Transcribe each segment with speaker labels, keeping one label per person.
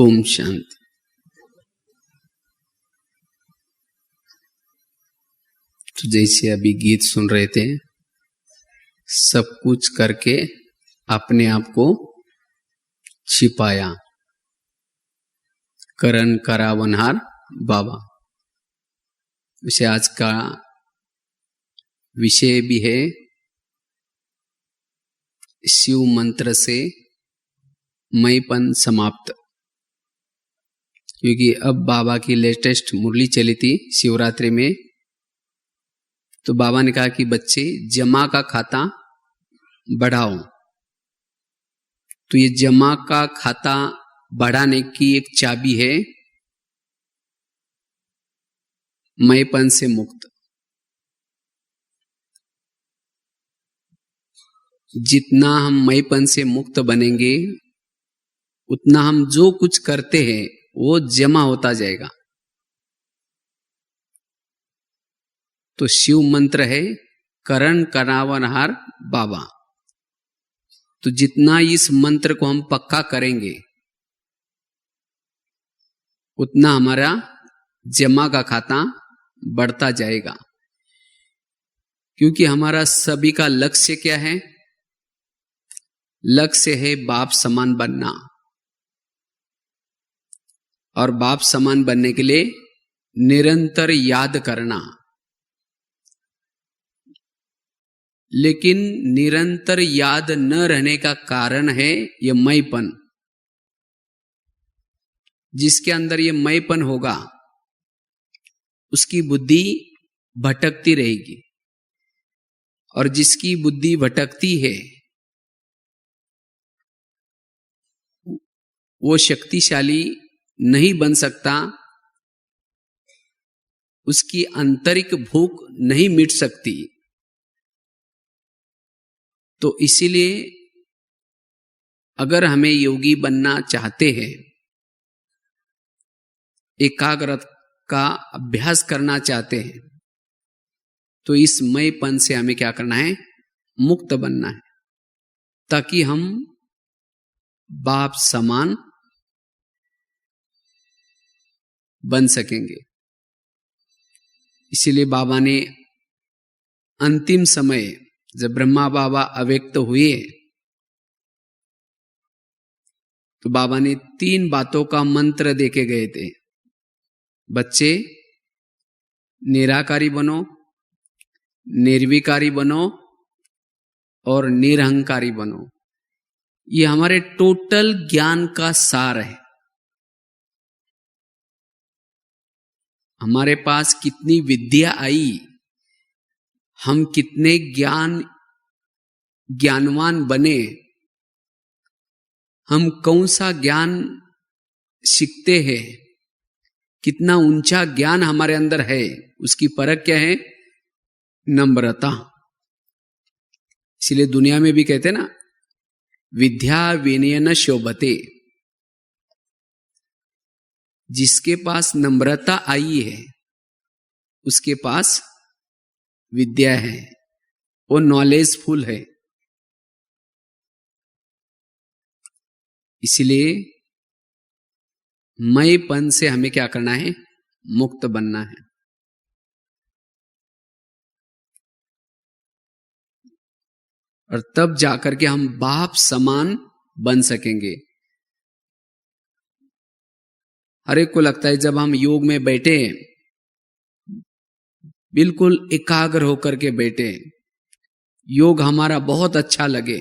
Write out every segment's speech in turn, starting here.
Speaker 1: ओम शांति। तो जैसे अभी गीत सुन रहे थे, सब कुछ करके अपने आप को छिपाया, करण करावनहार बाबा। वैसे आज का विषय भी है शिव मंत्र से मैंपन समाप्त, क्योंकि अब बाबा की लेटेस्ट मुरली चली थी शिवरात्रि में। तो बाबा ने कहा कि बच्चे जमा का खाता बढ़ाओ। तो ये जमा का खाता बढ़ाने की एक चाबी है मैंपन से मुक्त। जितना हम मैंपन से मुक्त बनेंगे, उतना हम जो कुछ करते हैं वो जमा होता जाएगा। तो शिव मंत्र है करण करावनहार बाबा। तो जितना इस मंत्र को हम पक्का करेंगे, उतना हमारा जमा का खाता बढ़ता जाएगा। क्योंकि हमारा सभी का लक्ष्य क्या है? लक्ष्य है बाप समान बनना। और बाप समान बनने के लिए निरंतर याद करना। लेकिन निरंतर याद न रहने का कारण है ये मैंपन। जिसके अंदर ये मैंपन होगा, उसकी बुद्धि भटकती रहेगी। और जिसकी बुद्धि भटकती है, वो शक्तिशाली नहीं बन सकता, उसकी आंतरिक भूख नहीं मिट सकती। तो इसीलिए अगर हमें योगी बनना चाहते हैं, एकाग्रता का अभ्यास करना चाहते हैं, तो इस मैंपन से हमें क्या करना है? मुक्त बनना है, ताकि हम बाप समान बन सकेंगे। इसीलिए बाबा ने अंतिम समय जब ब्रह्मा बाबा अव्यक्त हुए, तो बाबा ने 3 बातों का मंत्र देके गए थे। बच्चे निराकारी बनो, निर्विकारी बनो और निरहंकारी बनो। ये हमारे टोटल ज्ञान का सार है। हमारे पास कितनी विद्या आई, हम कितने ज्ञानवान बने, हम कौन सा ज्ञान सीखते हैं, कितना ऊंचा ज्ञान हमारे अंदर है, उसकी परख क्या है? नम्रता। इसलिए दुनिया में भी कहते हैं ना, विद्या विनयन शोभते। जिसके पास नम्रता आई है, उसके पास विद्या है, वो नॉलेजफुल है। इसलिए मैंपन से हमें क्या करना है? मुक्त बनना है। और तब जाकर के हम बाप समान बन सकेंगे। हर एक को लगता है जब हम योग में बैठे, बिल्कुल एकाग्र होकर के बैठे, योग हमारा बहुत अच्छा लगे,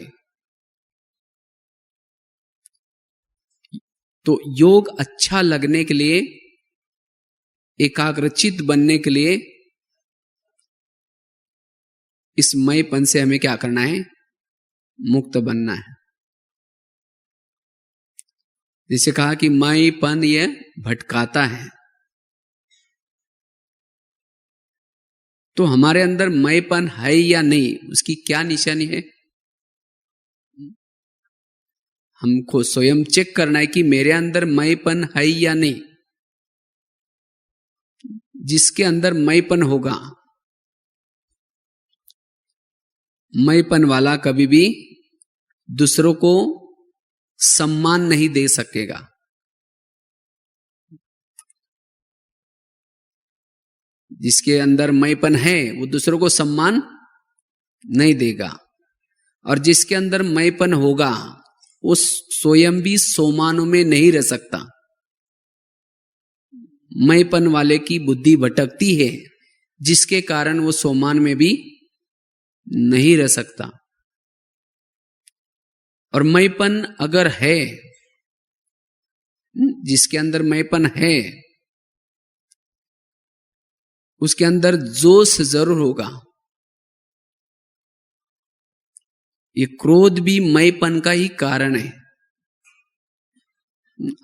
Speaker 1: तो योग अच्छा लगने के लिए, एकाग्रचित बनने के लिए, इस मैंपन से हमें क्या करना है? मुक्त बनना है। जैसे कहा कि मैंपन ये भटकाता है। तो हमारे अंदर मैंपन है या नहीं, उसकी क्या निशानी है? हमको स्वयं चेक करना है कि मेरे अंदर मैंपन है या नहीं। जिसके अंदर मैंपन होगा, मैंपन वाला कभी भी दूसरों को सम्मान नहीं दे सकेगा। जिसके अंदर मैंपन है वो दूसरों को सम्मान नहीं देगा, और जिसके अंदर मैंपन होगा वो स्वयं भी सोमानों में नहीं रह सकता। मैंपन वाले की बुद्धि भटकती है, जिसके कारण वो सोमान में भी नहीं रह सकता। और मैंपन अगर है, जिसके अंदर मैंपन है उसके अंदर जोश जरूर होगा। ये क्रोध भी मैंपन का ही कारण है।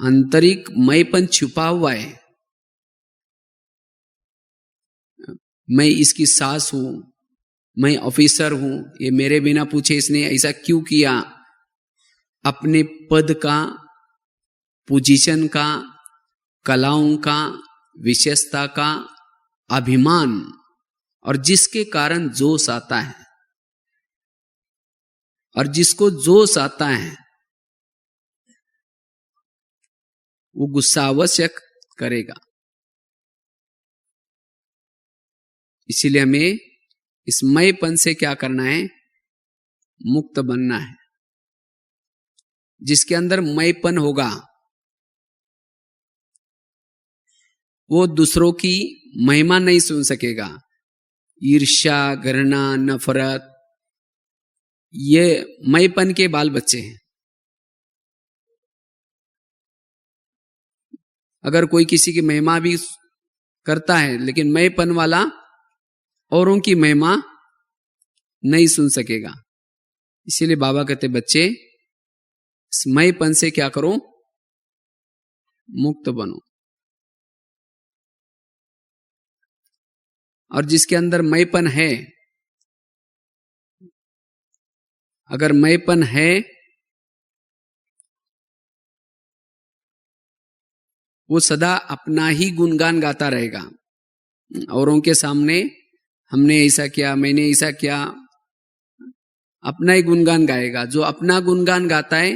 Speaker 1: आंतरिक मैंपन छुपा हुआ है। मैं इसकी सास हूं, मैं ऑफिसर हूं, ये मेरे बिना पूछे इसने ऐसा क्यों किया। अपने पद का, पोजीशन का, कलाओं का, विशेषता का अभिमान, और जिसके कारण जोश आता है, और जिसको जोश आता है वो गुस्सा अवश्य करेगा। इसीलिए हमें इस मैंपन से क्या करना है, मुक्त बनना है। जिसके अंदर मैंपन होगा वो दूसरों की महिमा नहीं सुन सकेगा। ईर्ष्या, घृणा, नफरत, ये मैंपन के बाल बच्चे हैं। अगर कोई किसी की महिमा भी करता है लेकिन मैंपन वाला औरों की महिमा नहीं सुन सकेगा। इसीलिए बाबा कहते बच्चे इस मैंपन से क्या करो, मुक्त बनो। और जिसके अंदर मैंपन है, अगर मैंपन है वो सदा अपना ही गुणगान गाता रहेगा। औरों के सामने हमने ऐसा किया, मैंने ऐसा किया, अपना ही गुणगान गाएगा। जो अपना गुणगान गाता है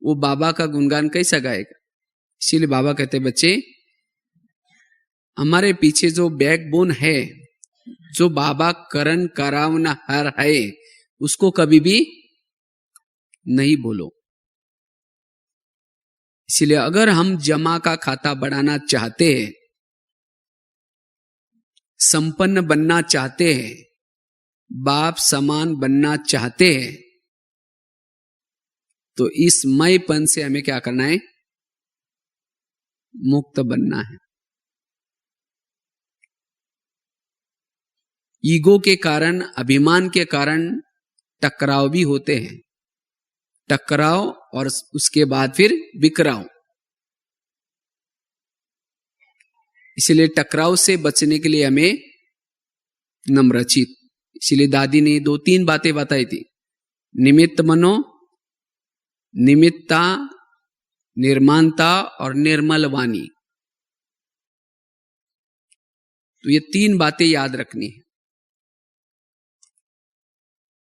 Speaker 1: वो बाबा का गुणगान कैसा गाएगा। इसीलिए बाबा कहते बच्चे हमारे पीछे जो बैकबोन है, जो बाबा करण करावना हर है, उसको कभी भी नहीं भूलो। इसलिए अगर हम जमा का खाता बढ़ाना चाहते हैं, संपन्न बनना चाहते हैं, बाप समान बनना चाहते हैं, तो इस मैंपन से हमें क्या करना है, मुक्त बनना है। ईगो के कारण, अभिमान के कारण टकराव भी होते हैं। टकराव और उसके बाद फिर बिखराव। इसलिए टकराव से बचने के लिए हमें नम्रचित, इसलिए दादी ने 2-3 बातें बताई थी। निमित्त मनो, निमित्ता, निर्माणता और निर्मल वाणी। तो ये 3 बातें याद रखनी है।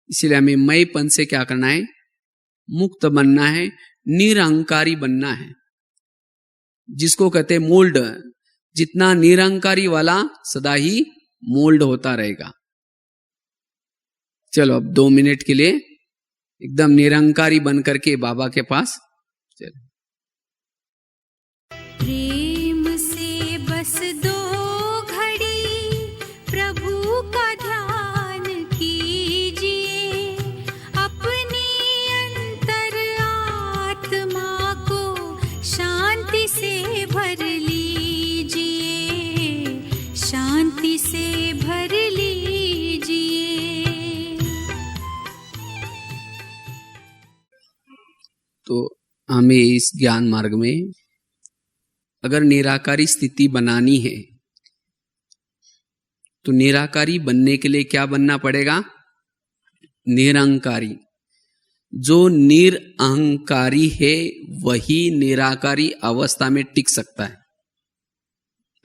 Speaker 1: इसलिए हमें मैंपन से क्या करना है, मुक्त बनना है, निरहंकारी बनना है। जिसको कहते हैं मोल्ड, जितना निरहंकारी वाला सदा ही मोल्ड होता रहेगा। चलो अब 2 मिनट के लिए एकदम निरहंकारी बन करके बाबा के पास चलो।
Speaker 2: प्रेम से बस 2 घड़ी प्रभु का ध्यान कीजिए, अपनी अंतर आत्मा को शांति से भर लीजिए, शांति से भर लीजिए।
Speaker 1: तो हमें इस ज्ञान मार्ग में अगर निराकारी स्थिति बनानी है तो निराकारी बनने के लिए क्या बनना पड़ेगा, निरहंकारी। जो निरअहंकारी है वही निराकारी अवस्था में टिक सकता है।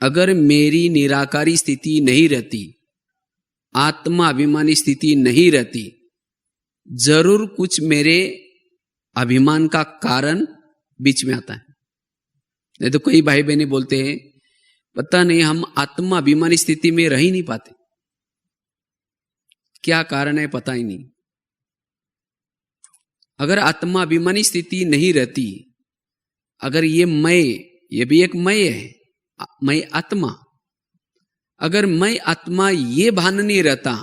Speaker 1: अगर मेरी निराकारी स्थिति नहीं रहती, आत्मा अभिमानी स्थिति नहीं रहती, जरूर कुछ मेरे अभिमान का कारण बीच में आता है। नहीं तो कई भाई बहने बोलते हैं पता नहीं हम आत्मा अभिमानी स्थिति में रह ही नहीं पाते। क्या कारण है पता ही नहीं। अगर आत्मा अभिमानी स्थिति नहीं रहती, अगर ये भी एक मैं है, मैं आत्मा, अगर मैं आत्मा ये भान नहीं रहता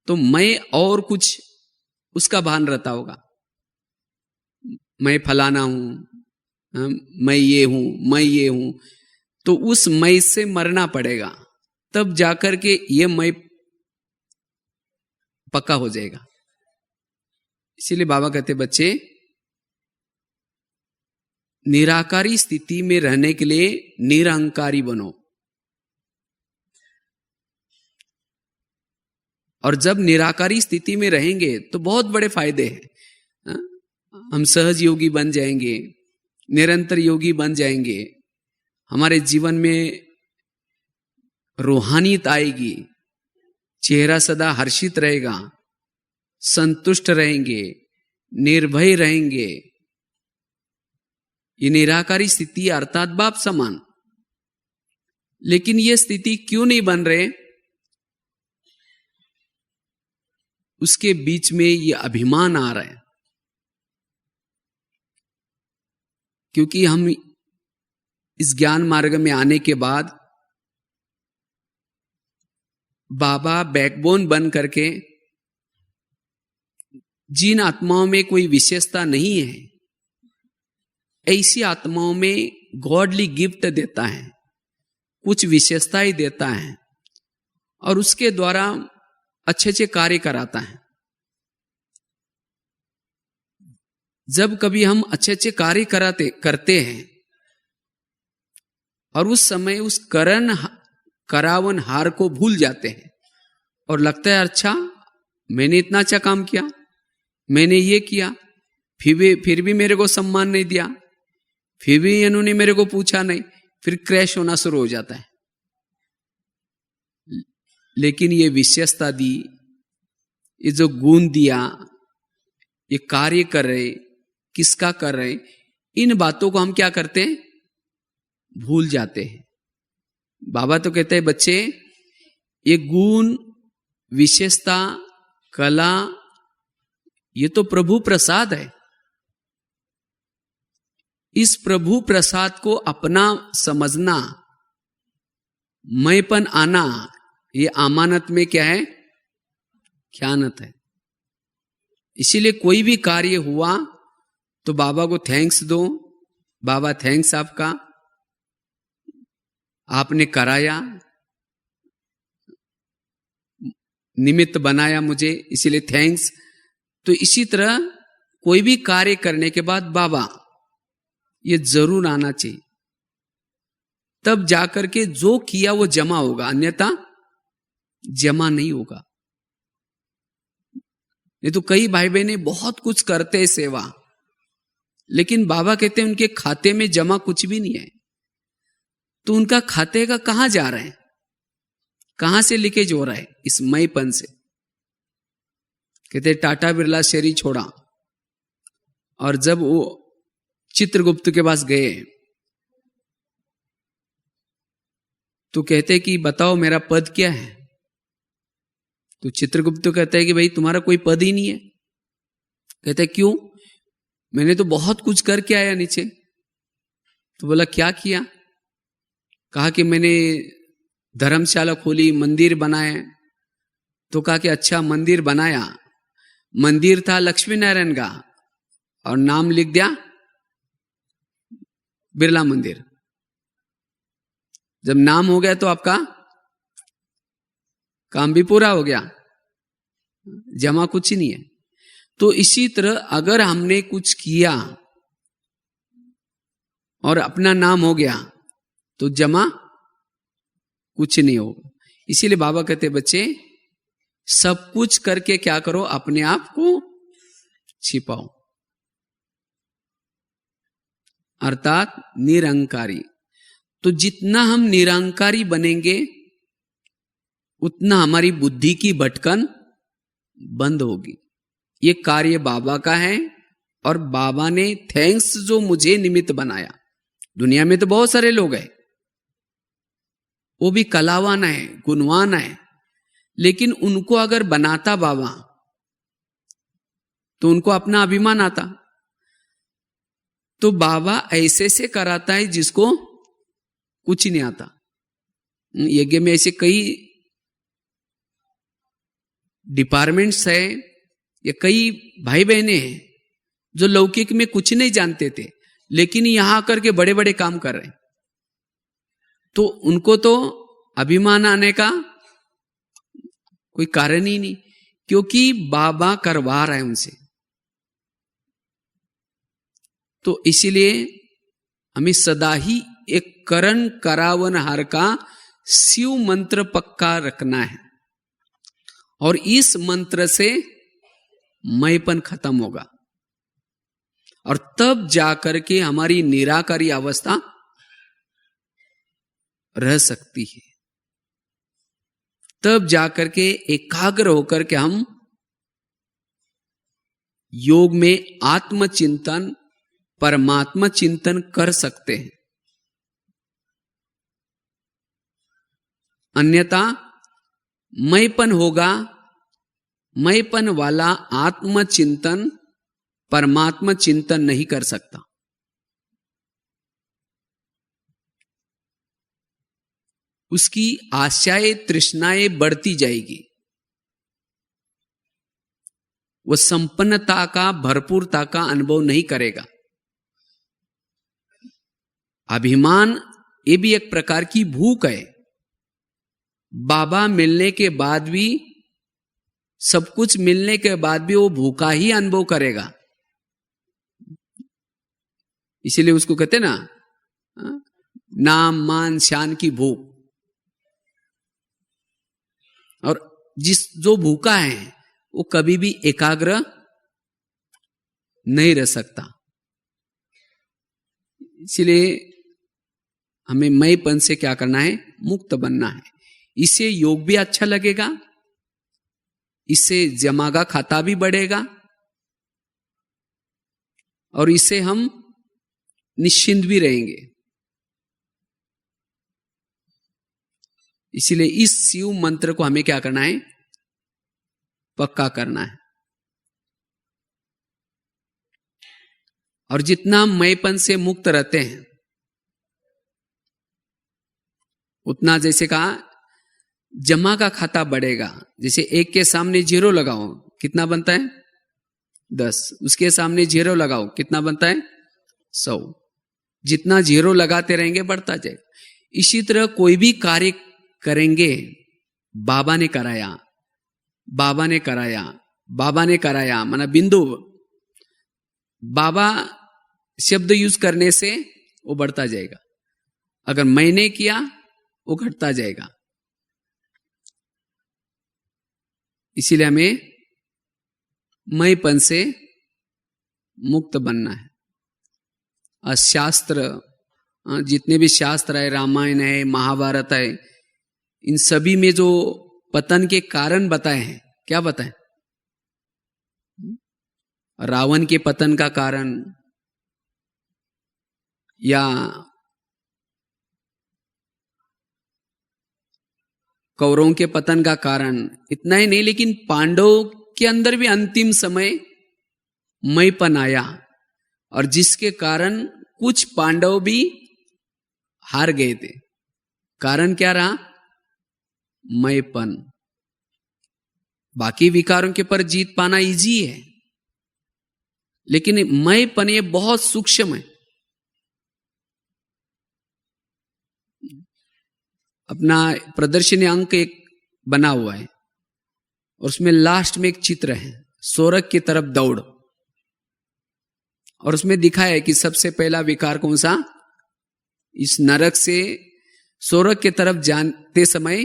Speaker 1: तो मैं और कुछ उसका भान रहता होगा। मैं फलाना हूं, मैं ये हूं, तो उस मैं से मरना पड़ेगा, तब जाकर के ये मैं पक्का हो जाएगा। इसीलिए बाबा कहते बच्चे, निराकारी स्थिति में रहने के लिए निरंकारी बनो। और जब निराकारी स्थिति में रहेंगे तो बहुत बड़े फायदे हैं। हम सहज योगी बन जाएंगे, निरंतर योगी बन जाएंगे, हमारे जीवन में रूहानियत आएगी, चेहरा सदा हर्षित रहेगा, संतुष्ट रहेंगे, निर्भय रहेंगे। ये निराकारी स्थिति अर्थात बाप समान। लेकिन ये स्थिति क्यों नहीं बन रहे? उसके बीच में ये अभिमान आ रहा है, क्योंकि हम इस ज्ञान मार्ग में आने के बाद बाबा बैकबोन बन करके जिन आत्माओं में कोई विशेषता नहीं है, ऐसी आत्माओं में गॉडली गिफ्ट देता है, कुछ विशेषताएं देता है और उसके द्वारा अच्छे अच्छे कार्य कराता है। जब कभी हम अच्छे अच्छे कार्य करते हैं और उस समय उस करावन हार को भूल जाते हैं और लगता है अच्छा मैंने इतना अच्छा काम किया, मैंने ये किया, फिर भी मेरे को सम्मान नहीं दिया, फिर भी इन्होंने मेरे को पूछा नहीं, फिर क्रैश होना शुरू हो जाता है। लेकिन ये विशेषता दी, ये जो गुण दिया, ये कार्य कर रहे, किसका कर रहे, इन बातों को हम क्या करते हैं? भूल जाते हैं। बाबा तो कहते हैं बच्चे, ये गुण, विशेषता, कला, ये तो प्रभु प्रसाद है। इस प्रभु प्रसाद को अपना समझना, मैंपन आना, ये अमानत में क्या है? ख्यानत है। इसीलिए कोई भी कार्य हुआ तो बाबा को थैंक्स दो, बाबा थैंक्स आपका, आपने कराया, निमित्त बनाया मुझे, इसीलिए थैंक्स। तो इसी तरह कोई भी कार्य करने के बाद बाबा ये जरूर आना चाहिए, तब जाकर के जो किया वो जमा होगा, अन्यथा जमा नहीं होगा। नहीं तो कई भाई बहने बहुत कुछ करते हैं सेवा, लेकिन बाबा कहते हैं उनके खाते में जमा कुछ भी नहीं है। तो उनका खाते का कहां जा रहा है, कहां से लीकेज हो रहा है? इस मईपन से। कहते टाटा बिरला शरीर छोड़ा और जब वो चित्रगुप्त के पास गए तो कहते कि बताओ मेरा पद क्या है? तो चित्रगुप्त कहता है कि भाई तुम्हारा कोई पद ही नहीं है। कहते क्यों? मैंने तो बहुत कुछ करके आया नीचे। तो बोला क्या किया? कहा कि मैंने धर्मशाला खोली, मंदिर बनाए। तो कहा कि अच्छा मंदिर बनाया, मंदिर था लक्ष्मी नारायण का और नाम लिख दिया बिरला मंदिर। जब नाम हो गया तो आपका काम भी पूरा हो गया, जमा कुछ ही नहीं है। तो इसी तरह अगर हमने कुछ किया और अपना नाम हो गया तो जमा कुछ नहीं होगा। इसीलिए बाबा कहते बच्चे सब कुछ करके क्या करो, अपने आप को छिपाओ, अर्थात निरंकारी। तो जितना हम निरंकारी बनेंगे उतना हमारी बुद्धि की भटकन बंद होगी। ये कार्य बाबा का है और बाबा ने थैंक्स जो मुझे निमित्त बनाया। दुनिया में तो बहुत सारे लोग हैं, वो भी कलावान है, गुणवान है, लेकिन उनको अगर बनाता बाबा तो उनको अपना अभिमान आता। तो बाबा ऐसे से कराता है जिसको कुछ ही नहीं आता। यज्ञ में ऐसे कई डिपार्टमेंट्स है या कई भाई बहने हैं जो लौकिक में कुछ नहीं जानते थे, लेकिन यहां आकर के बड़े बड़े काम कर रहे हैं। तो उनको तो अभिमान आने का कोई कारण ही नहीं, क्योंकि बाबा करवा रहे हैं उनसे। तो इसीलिए हमें सदा ही एक करण करावन हार का शिव मंत्र पक्का रखना है, और इस मंत्र से मैंपन खत्म होगा, और तब जाकर के हमारी निराकारी अवस्था रह सकती है। तब जाकर के एकाग्र होकर के हम योग में आत्मचिंतन, परमात्मा चिंतन कर सकते हैं। अन्यथा मैंपन होगा, मैंपन वाला आत्मचिंतन परमात्मा चिंतन नहीं कर सकता। उसकी आशाएं तृष्णाएं बढ़ती जाएगी, वह संपन्नता का, भरपूरता का अनुभव नहीं करेगा। अभिमान ये भी एक प्रकार की भूख है। बाबा मिलने के बाद भी, सब कुछ मिलने के बाद भी वो भूखा ही अनुभव करेगा। इसीलिए उसको कहते ना, नाम मान शान की भूख। और जो भूखा है वो कभी भी एकाग्र नहीं रह सकता। इसलिए हमें मैंपन से क्या करना है, मुक्त बनना है। इससे योग भी अच्छा लगेगा, इससे जमा का खाता भी बढ़ेगा, और इससे हम निश्चिंत भी रहेंगे। इसीलिए इस शिव मंत्र को हमें क्या करना है, पक्का करना है। और जितना मैंपन से मुक्त रहते हैं, उतना जैसे कहा जमा का खाता बढ़ेगा। जैसे 1 के सामने 0 लगाओ, कितना बनता है 10, उसके सामने 0 लगाओ, कितना बनता है 100। जितना 0 लगाते रहेंगे बढ़ता जाएगा। इसी तरह कोई भी कार्य करेंगे, बाबा ने कराया, बाबा ने कराया, बाबा ने कराया, माना बिंदु, बाबा शब्द यूज करने से वो बढ़ता जाएगा। अगर मैंने किया वो घटता जाएगा। इसीलिए हमें मैंपन से मुक्त बनना है। और शास्त्र, जितने भी शास्त्र है, रामायण है, महाभारत है, इन सभी में जो पतन के कारण बताए हैं, क्या बताए? रावण के पतन का कारण, या कौरवों के पतन का कारण। इतना ही नहीं, लेकिन पांडवों के अंदर भी अंतिम समय मैंपन आया, और जिसके कारण कुछ पांडव भी हार गए थे। कारण क्या रहा? मैंपन। बाकी विकारों के पर जीत पाना इजी है, लेकिन मैंपन ये बहुत सूक्ष्म है। अपना प्रदर्शनी अंक एक बना हुआ है, और उसमें लास्ट में एक चित्र है, स्वर्ग की तरफ दौड़, और उसमें दिखाया है कि सबसे पहला विकार कौन सा? इस नरक से स्वर्ग की तरफ जाते समय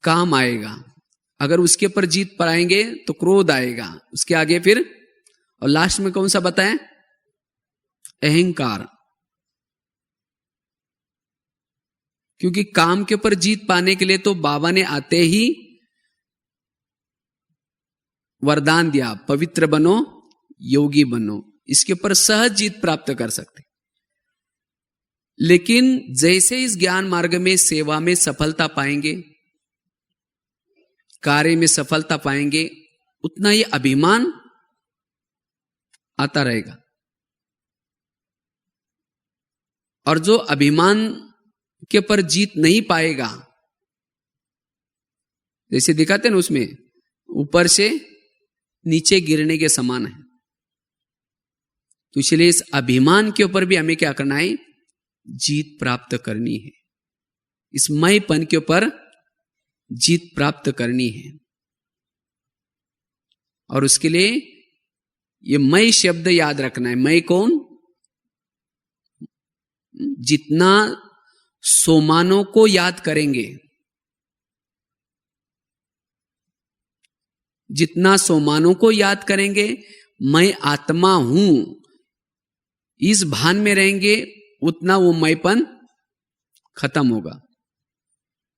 Speaker 1: काम आएगा। अगर उसके पर जीत पाएंगे तो क्रोध आएगा, उसके आगे फिर, और लास्ट में कौन सा बताएं? अहंकार। क्योंकि काम के ऊपर जीत पाने के लिए तो बाबा ने आते ही वरदान दिया, पवित्र बनो, योगी बनो। इसके ऊपर सहज जीत प्राप्त कर सकते। लेकिन जैसे इस ज्ञान मार्ग में सेवा में सफलता पाएंगे, कार्य में सफलता पाएंगे, उतना ये अभिमान आता रहेगा। और जो अभिमान के पर जीत नहीं पाएगा, जैसे दिखाते ना उसमें, ऊपर से नीचे गिरने के समान है। तो इसलिए इस अभिमान के ऊपर भी हमें क्या करना है? जीत प्राप्त करनी है। इस मैंपन के ऊपर जीत प्राप्त करनी है। और उसके लिए ये मैं शब्द याद रखना है। मैं कौन? जितना सोमानों को याद करेंगे, जितना सोमानों को याद करेंगे, मैं आत्मा हूं, इस भान में रहेंगे, उतना वो मैंपन खत्म होगा।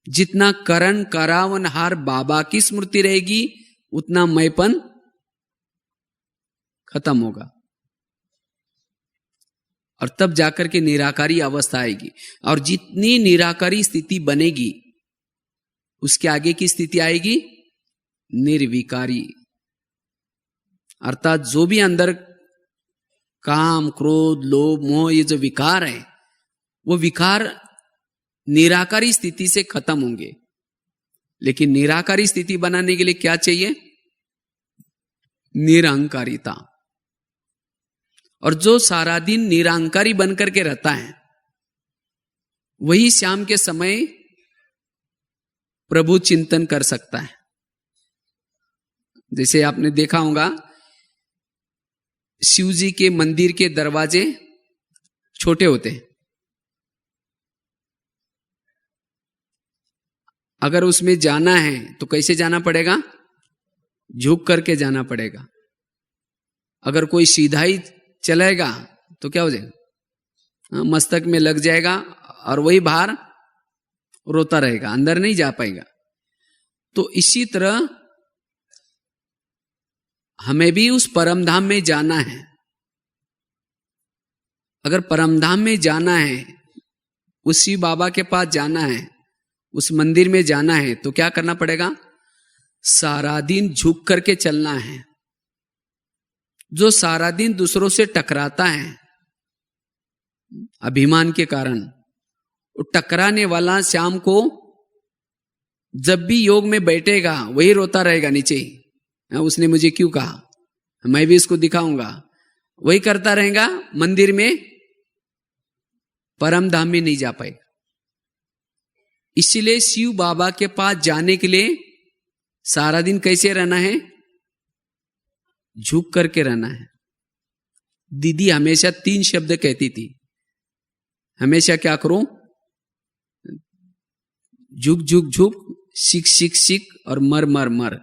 Speaker 1: जितना करण करावनहार बाबा की स्मृति रहेगी, उतना मैंपन खत्म होगा। और तब जाकर के निराकारी अवस्था आएगी। और जितनी निराकारी स्थिति बनेगी, उसके आगे की स्थिति आएगी निर्विकारी। अर्थात जो भी अंदर काम, क्रोध, लोभ, मोह, ये जो विकार है, वो विकार निराकारी स्थिति से खत्म होंगे। लेकिन निराकारी स्थिति बनाने के लिए क्या चाहिए? निरहंकारिता। और जो सारा दिन निरहंकारी बनकर के रहता है, वही शाम के समय प्रभु चिंतन कर सकता है। जैसे आपने देखा होगा, शिव जी के मंदिर के दरवाजे छोटे होते हैं। अगर उसमें जाना है तो कैसे जाना पड़ेगा? झुक करके जाना पड़ेगा। अगर कोई सीधा ही चलेगा तो क्या हो जाएगा? मस्तक में लग जाएगा और वही बाहर रोता रहेगा, अंदर नहीं जा पाएगा। तो इसी तरह हमें भी उस परमधाम में जाना है। अगर परमधाम में जाना है, उसी बाबा के पास जाना है, उस मंदिर में जाना है, तो क्या करना पड़ेगा? सारा दिन झुक करके चलना है। जो सारा दिन दूसरों से टकराता है अभिमान के कारण, वो टकराने वाला शाम को जब भी योग में बैठेगा, वही रोता रहेगा नीचे। उसने मुझे क्यों कहा, मैं भी इसको दिखाऊंगा, वही करता रहेगा। मंदिर में, परम धाम में नहीं जा पाएगा। इसीलिए शिव बाबा के पास जाने के लिए सारा दिन कैसे रहना है? झुक करके रहना है। दीदी हमेशा 3 शब्द कहती थी, हमेशा क्या करो? झुक झुक झुक, सीख सीख सीख और मर मर मर।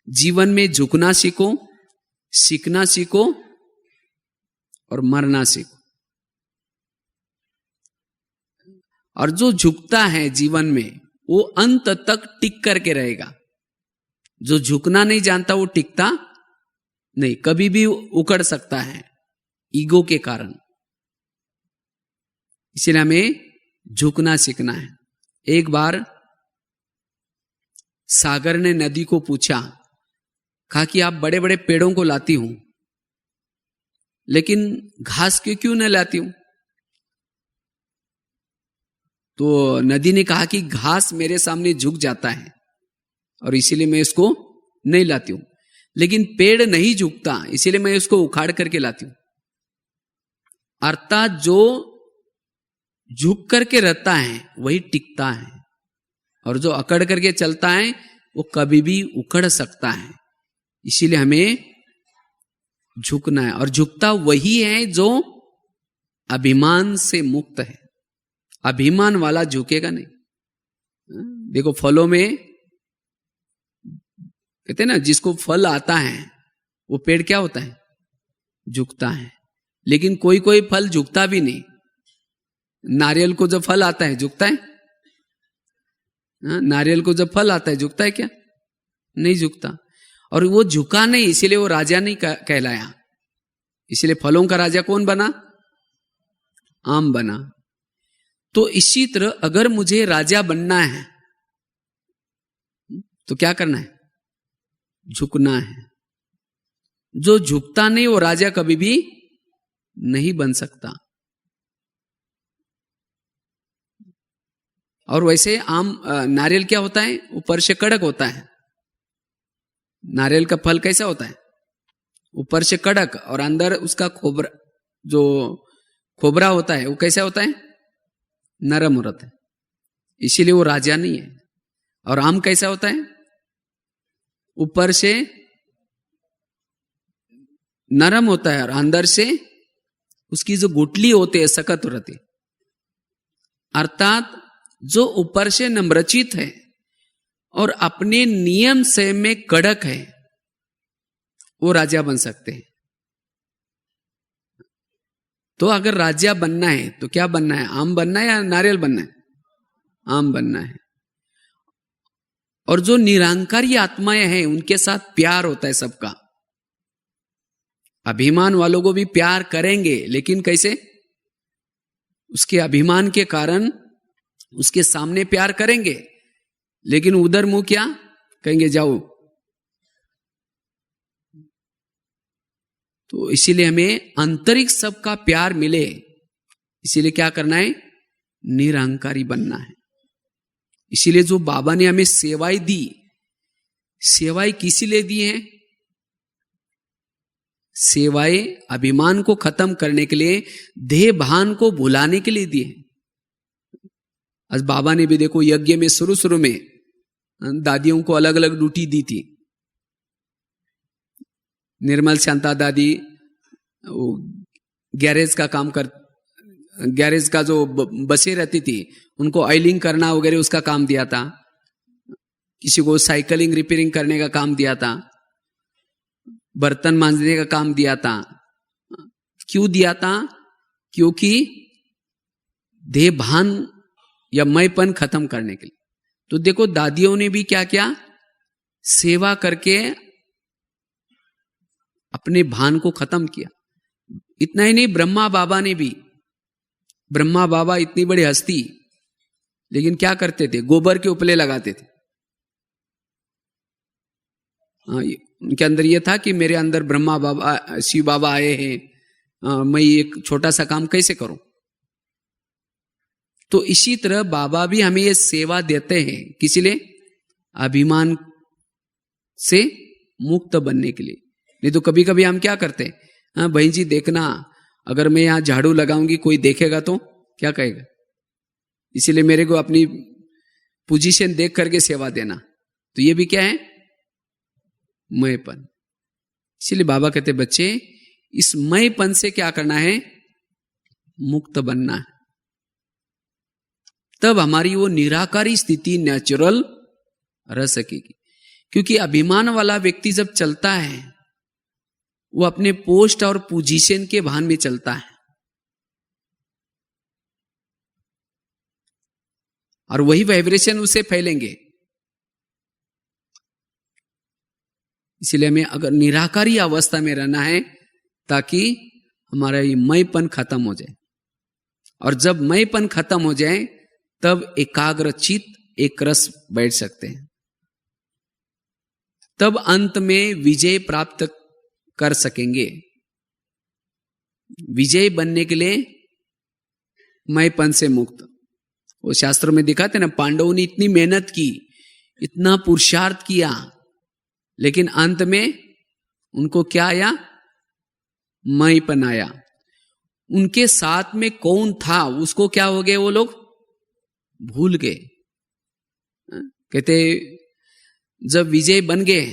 Speaker 1: जीवन में झुकना सीखो, सीखना सीखो और मरना सीखो। और जो झुकता है जीवन में, वो अंत तक टिक करके रहेगा। जो झुकना नहीं जानता, वो टिकता नहीं, कभी भी उकड़ सकता है ईगो के कारण। इसलिए हमें झुकना सीखना है। एक बार सागर ने नदी को पूछा, कहा कि आप बड़े बड़े पेड़ों को लाती हूं, लेकिन घास के क्यों न लाती हूं? तो नदी ने कहा कि घास मेरे सामने झुक जाता है और इसीलिए मैं इसको नहीं लाती हूं। लेकिन पेड़ नहीं झुकता, इसीलिए मैं इसको उखाड़ करके लाती हूं। अर्थात जो झुक करके रहता है वही टिकता है, और जो अकड़ करके चलता है वो कभी भी उखड़ सकता है। इसीलिए हमें झुकना है, और झुकता वही है जो अभिमान से मुक्त है। अभिमान वाला झुकेगा नहीं। देखो फलों में कहते हैं ना, जिसको फल आता है वो पेड़ क्या होता है? झुकता है। लेकिन कोई कोई फल झुकता भी नहीं। नारियल को जब फल आता है झुकता है? नारियल को जब फल आता है झुकता है क्या? नहीं झुकता। और वो झुका नहीं, इसीलिए वो राजा नहीं कहलाया। इसलिए फलों का राजा कौन बना? आम बना। तो इसी तरह अगर मुझे राजा बनना है तो क्या करना है? झुकना है। जो झुकता नहीं वो राजा कभी भी नहीं बन सकता। और वैसे आम नारियल क्या होता है? ऊपर से कड़क होता है। नारियल का फल कैसा होता है? ऊपर से कड़क और अंदर उसका खोबरा, जो खोबरा होता है वो कैसा होता है? नरम होता है। इसीलिए वो राजा नहीं है। और आम कैसा होता है? ऊपर से नरम होता है और अंदर से उसकी जो गुठली होती है सख्त रहती है। अर्थात जो ऊपर से नम्रचित है और अपने नियम से में कड़क है वो राजा बन सकते हैं। तो अगर राजा बनना है तो क्या बनना है? आम बनना है या नारियल बनना है? आम बनना है। और जो निरंकारी आत्माएं हैं उनके साथ प्यार होता है सबका। अभिमान वालों को भी प्यार करेंगे, लेकिन कैसे? उसके अभिमान के कारण उसके सामने प्यार करेंगे, लेकिन उधर मुंह क्या कहेंगे? जाओ। तो इसीलिए हमें आंतरिक सबका प्यार मिले, इसीलिए क्या करना है? निरंकारी बनना है। इसीलिए जो बाबा ने हमें सेवाएं दी, सेवाएं किसी लिए दी है? सेवाएं अभिमान को खत्म करने के लिए, देह भान को भुलाने के लिए दी है। आज बाबा ने भी देखो यज्ञ में शुरू में दादियों को अलग अलग ड्यूटी दी थी। निर्मल शांता दादी गैरेज का काम कर, गैरेज का जो बसें रहती थी उनको ऑयलिंग करना वगैरह उसका काम दिया था। किसी को साइकिलिंग रिपेयरिंग करने का काम दिया था, बर्तन मांजने का काम दिया था। क्यों दिया था? क्योंकि देह भान या मैंपन खत्म करने के लिए। तो देखो दादियों ने भी क्या किया? सेवा करके अपने भान को खत्म किया। इतना ही नहीं, ब्रह्मा बाबा ने भी, ब्रह्मा बाबा इतनी बड़ी हस्ती, लेकिन क्या करते थे? गोबर के उपले लगाते थे। उनके अंदर यह था कि मेरे अंदर ब्रह्मा बाबा, शिव बाबा आए हैं, मैं एक छोटा सा काम कैसे करूं? तो इसी तरह बाबा भी हमें ये सेवा देते हैं, किस लिए? अभिमान से मुक्त बनने के लिए। नहीं तो कभी कभी हम क्या करते हैं? हाँ भाई जी देखना, अगर मैं यहां झाड़ू लगाऊंगी कोई देखेगा तो क्या कहेगा? इसीलिए मेरे को अपनी पोजीशन देख करके सेवा देना। तो ये भी क्या है? मैंपन। इसीलिए बाबा कहते बच्चे इस मैंपन से क्या करना है? मुक्त बनना है। तब हमारी वो निराकारी स्थिति नेचुरल रह सकेगी। क्योंकि अभिमान वाला व्यक्ति जब चलता है वो अपने पोस्ट और पोजीशन के भान में चलता है, और वही वाइब्रेशन उसे फैलेंगे। इसलिए हमें अगर निराकारी अवस्था में रहना है ताकि हमारा ये मैंपन खत्म हो जाए। और जब मैंपन खत्म हो जाए तब एकाग्र चित्त एक रस बैठ सकते हैं। तब अंत में विजय प्राप्त कर सकेंगे। विजय बनने के लिए मैंपन से मुक्त। वो शास्त्रों में दिखाते ना, पांडवों ने इतनी मेहनत की, इतना पुरुषार्थ किया, लेकिन अंत में उनको क्या आया? मैंपन आया। उनके साथ में कौन था उसको क्या हो गए? वो लोग भूल गए। कहते जब विजय बन गए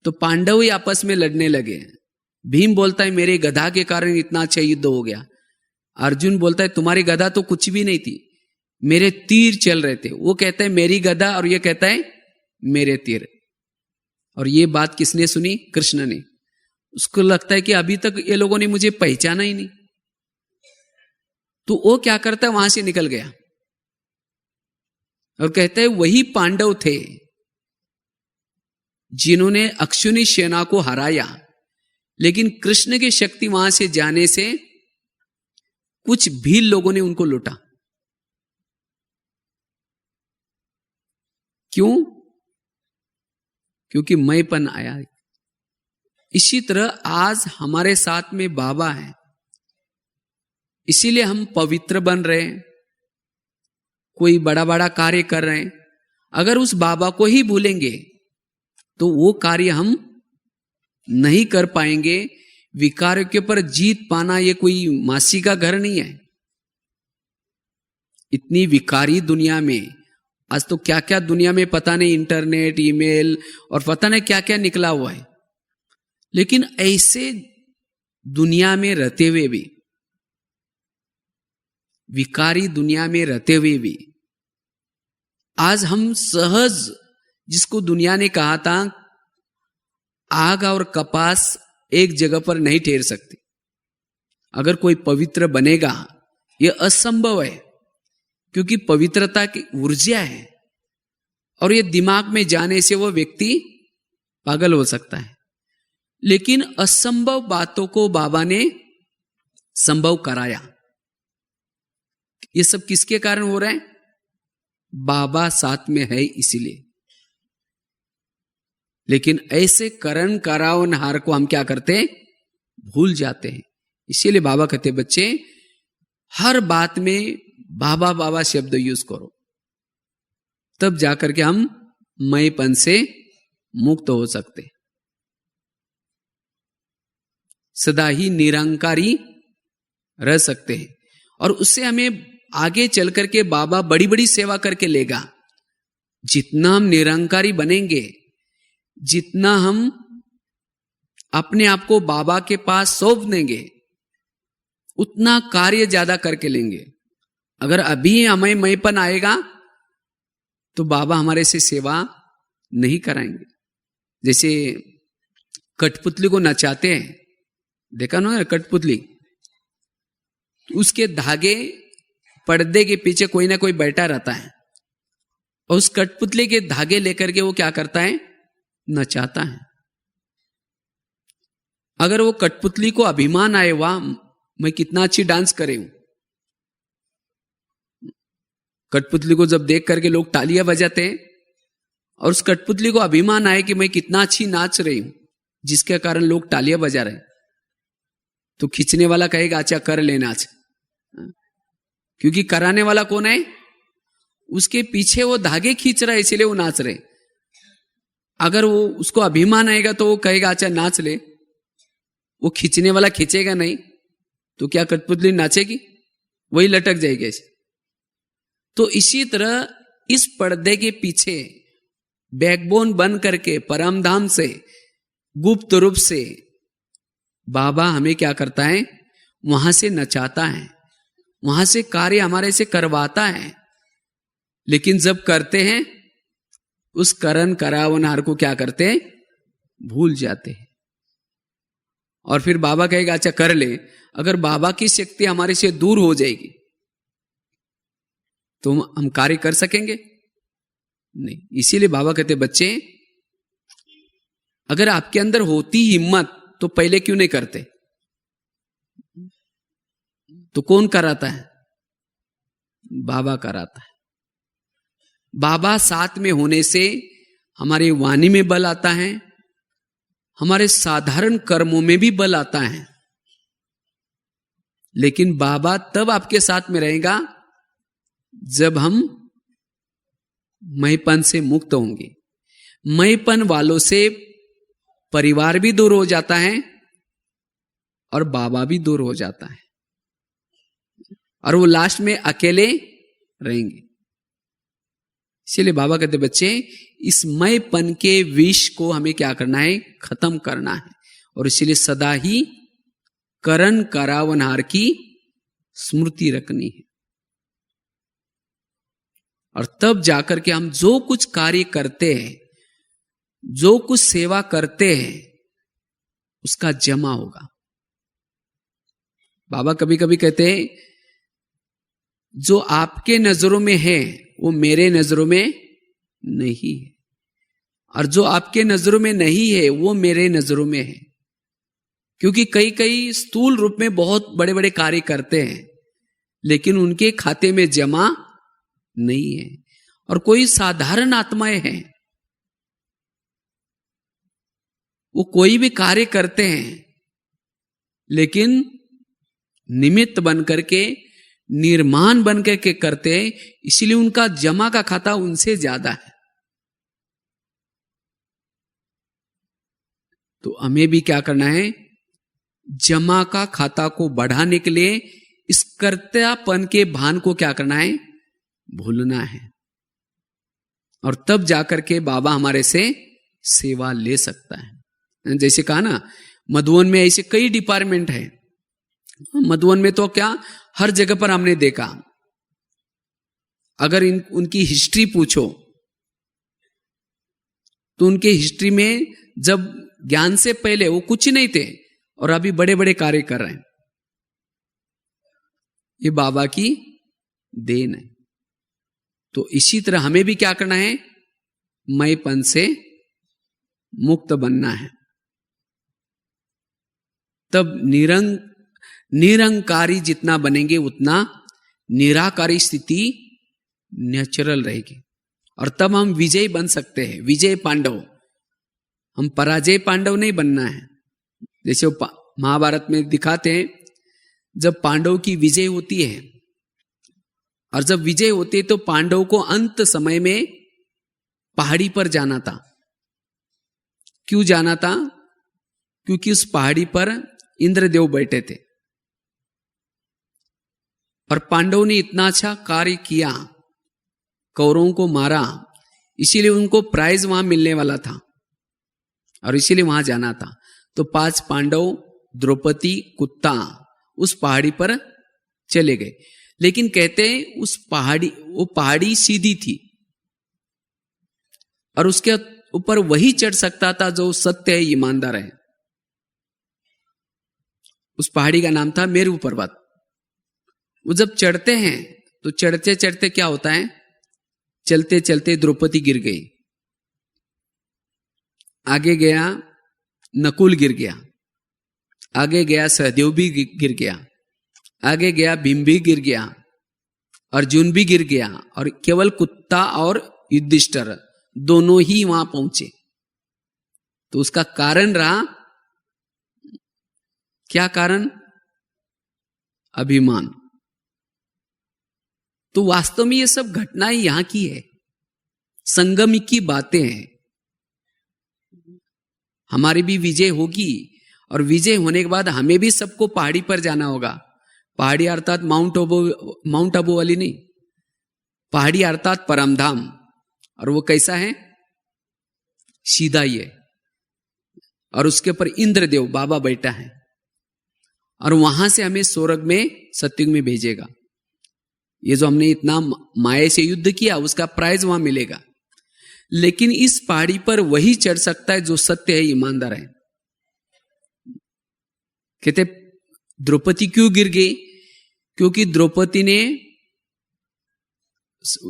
Speaker 1: तो पांडव ही आपस में लड़ने लगे। भीम बोलता है मेरे गधा के कारण इतना अच्छा युद्ध हो गया। अर्जुन बोलता है तुम्हारी गधा तो कुछ भी नहीं थी, मेरे तीर चल रहे थे। वो कहता है मेरी गधा, और ये कहता है मेरे तीर। और ये बात किसने सुनी? कृष्ण ने। उसको लगता है कि अभी तक ये लोगों ने मुझे पहचाना ही नहीं। तो वो क्या करता है? वहां से निकल गया और कहता है वही पांडव थे जिन्होंने अक्षुनी सेना को हराया, लेकिन कृष्ण की शक्ति वहां से जाने से कुछ भील लोगों ने उनको लूटा। क्यों? क्योंकि मैंपन आया। इसी तरह आज हमारे साथ में बाबा है, इसीलिए हम पवित्र बन रहे हैं, कोई बड़ा बड़ा कार्य कर रहे हैं। अगर उस बाबा को ही भूलेंगे तो वो कार्य हम नहीं कर पाएंगे। विकारों के ऊपर जीत पाना ये कोई मासी का घर नहीं है। इतनी विकारी दुनिया में आज तो क्या क्या दुनिया में पता नहीं, इंटरनेट, ईमेल और पता नहीं क्या क्या निकला हुआ है। लेकिन ऐसे दुनिया में रहते हुए भी, विकारी दुनिया में रहते हुए भी आज हम सहज, जिसको दुनिया ने कहा था आग और कपास एक जगह पर नहीं ठहर सकते, अगर कोई पवित्र बनेगा यह असंभव है, क्योंकि पवित्रता की ऊर्जा है और ये दिमाग में जाने से वो व्यक्ति पागल हो सकता है। लेकिन असंभव बातों को बाबा ने संभव कराया। ये सब किसके कारण हो रहा है? बाबा साथ में है इसीलिए। लेकिन ऐसे करण करावनहार को हम क्या करते हैं? भूल जाते हैं। इसीलिए बाबा कहते बच्चे हर बात में बाबा बाबा शब्द यूज करो, तब जाकर के हम मैंपन से मुक्त हो सकते। सदा ही निरंकारी रह सकते हैं और उससे हमें आगे चल करके बाबा बड़ी बड़ी सेवा करके लेगा। जितना हम निरंकारी बनेंगे, जितना हम अपने आप को बाबा के पास सौंप देंगे, उतना कार्य ज्यादा करके लेंगे। अगर अभी हमें मैंपन आएगा तो बाबा हमारे से सेवा नहीं कराएंगे। जैसे कठपुतली को नचाते हैं, देखा ना कठपुतली, उसके धागे पर्दे के पीछे कोई ना कोई बैठा रहता है और उस कठपुतली के धागे लेकर के वो क्या करता है? नचाता है। अगर वो कठपुतली को अभिमान आए, वाह मैं कितना अच्छी डांस करे हूं, कठपुतली को जब देख करके लोग तालियां बजाते हैं और उस कठपुतली को अभिमान आए कि मैं कितना अच्छी नाच रही हूं, जिसके कारण लोग तालियां बजा रहे हैं, तो खींचने वाला कहेगा अच्छा कर ले नाच, क्योंकि कराने वाला कौन है? उसके पीछे वो धागे खींच रहा है, इसीलिए वो नाच रहे। अगर वो उसको अभिमान आएगा तो वो कहेगा अच्छा नाच ले, वो खींचने वाला खींचेगा नहीं, तो क्या कठपुतली नाचेगी? वही लटक जाएगी ऐसे। तो इसी तरह इस पर्दे के पीछे बैकबोन बन करके परमधाम से गुप्त रूप से बाबा हमें क्या करता है? वहां से नचाता है, वहां से कार्य हमारे से करवाता है। लेकिन जब करते हैं उस करण करावनहार को क्या करते हैं? भूल जाते हैं। और फिर बाबा कहेगा अच्छा कर ले। अगर बाबा की शक्ति हमारे से दूर हो जाएगी तो हम कार्य कर सकेंगे नहीं। इसीलिए बाबा कहते बच्चे अगर आपके अंदर होती हिम्मत तो पहले क्यों नहीं करते? तो कौन कराता है? बाबा कराता है। बाबा साथ में होने से हमारे वाणी में बल आता है, हमारे साधारण कर्मों में भी बल आता है। लेकिन बाबा तब आपके साथ में रहेगा जब हम मैंपन से मुक्त होंगे। मैंपन वालों से परिवार भी दूर हो जाता है और बाबा भी दूर हो जाता है और वो लास्ट में अकेले रहेंगे। इसलिए बाबा कहते बच्चे इस मैंपन के विष को हमें क्या करना है? खत्म करना है। और इसलिए सदा ही करण करावनहार की स्मृति रखनी है। और तब जाकर के हम जो कुछ कार्य करते हैं, जो कुछ सेवा करते हैं, उसका जमा होगा। बाबा कभी कभी कहते हैं जो आपके नजरों में है वो मेरे नजरों में नहीं है, और जो आपके नजरों में नहीं है वो मेरे नजरों में है। क्योंकि कई कई स्थूल रूप में बहुत बड़े बड़े कार्य करते हैं, लेकिन उनके खाते में जमा नहीं है। और कोई साधारण आत्माएं हैं, वो कोई भी कार्य करते हैं लेकिन निमित्त बन करके, निर्माण बन करके करते हैं, इसलिए उनका जमा का खाता उनसे ज्यादा है। तो हमें भी क्या करना है, जमा का खाता को बढ़ाने के लिए इस कर्तापन के भान को क्या करना है, भूलना है। और तब जाकर के बाबा हमारे से सेवा ले सकता है। जैसे कहा ना, मधुवन में ऐसे कई डिपार्टमेंट है। मधुवन में तो क्या हर जगह पर हमने देखा, अगर उनकी हिस्ट्री पूछो तो उनके हिस्ट्री में जब ज्ञान से पहले वो कुछ नहीं थे और अभी बड़े बड़े कार्य कर रहे हैं। ये बाबा की देन है। तो इसी तरह हमें भी क्या करना है, मैंपन से मुक्त बनना है। तब निरंकारी जितना बनेंगे उतना निराकारी स्थिति नेचुरल रहेगी। और तब हम विजय बन सकते हैं, विजय पांडव। हम पराजय पांडव नहीं बनना है। जैसे वो महाभारत में दिखाते हैं, जब पांडव की विजय होती है, और जब विजय होती है तो पांडव को अंत समय में पहाड़ी पर जाना था। क्यों जाना था? क्योंकि उस पहाड़ी पर इंद्रदेव बैठे थे और पांडव ने इतना अच्छा कार्य किया, कौरवों को मारा, इसीलिए उनको प्राइज वहां मिलने वाला था और इसीलिए वहां जाना था। तो 5 पांडव, द्रौपदी, कुत्ता उस पहाड़ी पर चले गए। लेकिन कहते हैं वो पहाड़ी सीधी थी और उसके ऊपर वही चढ़ सकता था जो सत्य है, ईमानदार है। उस पहाड़ी का नाम था मेरू पर्वत। वो जब चढ़ते हैं तो चढ़ते चढ़ते क्या होता है, चलते चलते द्रौपदी गिर गई, आगे गया नकुल गिर गया, आगे गया सहदेव भी गिर गया, आगे गया भीम भी गिर गया, अर्जुन भी गिर गया, और केवल कुत्ता और युधिष्ठिर दोनों ही वहां पहुंचे। तो उसका कारण रहा, क्या कारण? अभिमान। तो वास्तव में ये सब घटनाएं यहां की है, संगम की बातें हैं। हमारी भी विजय होगी और विजय होने के बाद हमें भी सबको पहाड़ी पर जाना होगा। पहाड़ी अर्थात माउंट आबू वाली नहीं, पहाड़ी अर्थात परमधाम। और वो कैसा है? सीधा ही है, और उसके ऊपर इंद्रदेव बाबा बैठा है, और वहां से हमें स्वर्ग में सत्युग में भेजेगा। ये जो हमने इतना माया से युद्ध किया उसका प्राइज वहां मिलेगा। लेकिन इस पहाड़ी पर वही चढ़ सकता है जो सत्य है, ईमानदार है। कहते द्रौपदी क्यों गिर गई? क्योंकि